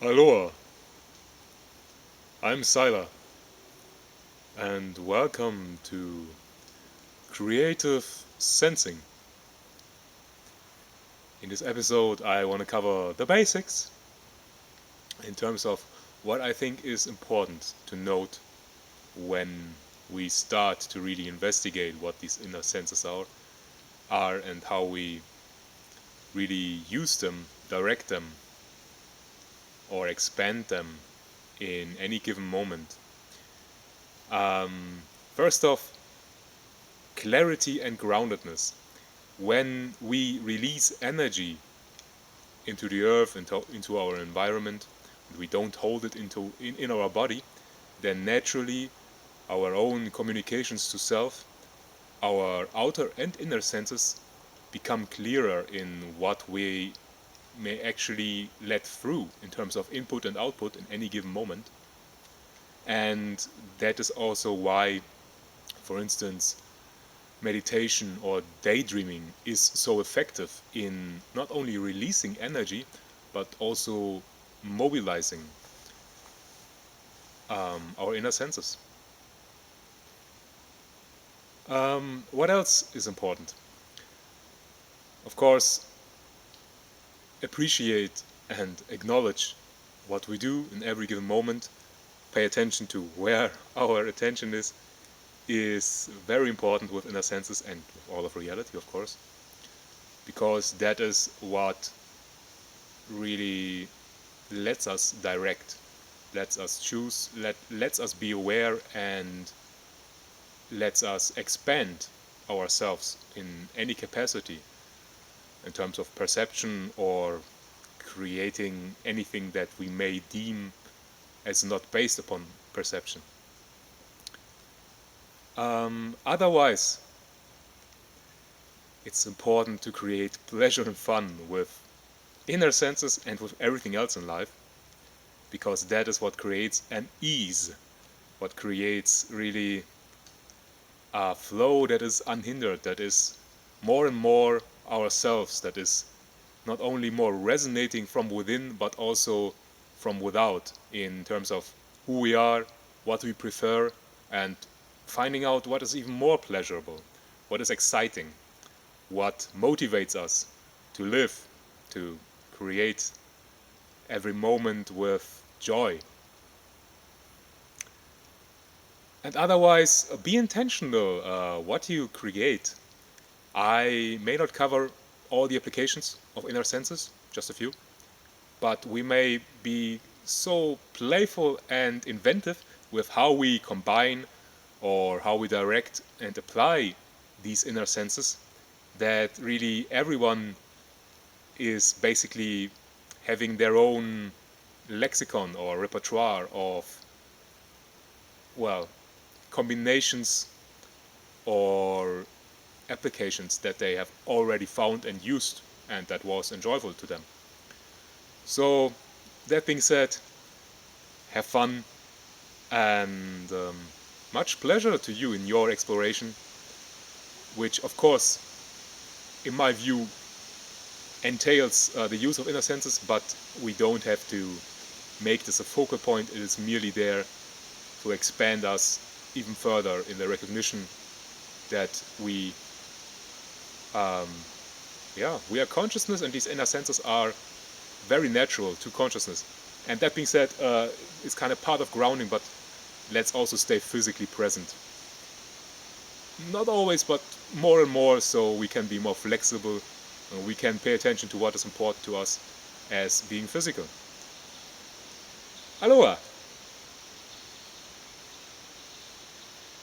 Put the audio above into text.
Aloha, I'm Sila, and welcome to Creative Sensing. In this episode, I want to cover the basics in terms of what I think is important to note when we start to really investigate what these inner senses are and how we really use them, direct them, or expand them in any given moment. First off, clarity and groundedness. When we release energy into the earth, into our environment, and we don't hold it in our body, then naturally our own communications to self, our outer and inner senses become clearer in what we may actually let through in terms of input and output in any given moment. And that is also why, for instance, meditation or daydreaming is so effective in not only releasing energy but also mobilizing our inner senses. What else is important? Of course, appreciate and acknowledge what we do in every given moment. Pay attention to where our attention is very important with inner senses and with all of reality, of course, because that is what really lets us direct, lets us choose, lets us be aware, and lets us expand ourselves in any capacity in terms of perception or creating anything that we may deem as not based upon perception. Otherwise, it's important to create pleasure and fun with inner senses and with everything else in life, because that is what creates an ease, what creates really a flow that is unhindered, that is more and more ourselves, that is not only more resonating from within but also from without in terms of who we are, what we prefer, and finding out what is even more pleasurable, what is exciting, what motivates us to live, to create every moment with joy. And otherwise, be intentional what you create. I may not cover all the applications of inner senses, just a few, but we may be so playful and inventive with how we combine or how we direct and apply these inner senses that really everyone is basically having their own lexicon or repertoire of, well, combinations or applications that they have already found and used and that was enjoyable to them. So, that being said, have fun and much pleasure to you in your exploration, which of course, in my view, entails the use of inner senses, but we don't have to make this a focal point. It is merely there to expand us even further in the recognition that we are consciousness, and these inner senses are very natural to consciousness. And that being said, it's kind of part of grounding, but let's also stay physically present. Not always, but more and more, so we can be more flexible and we can pay attention to what is important to us as being physical. Aloha!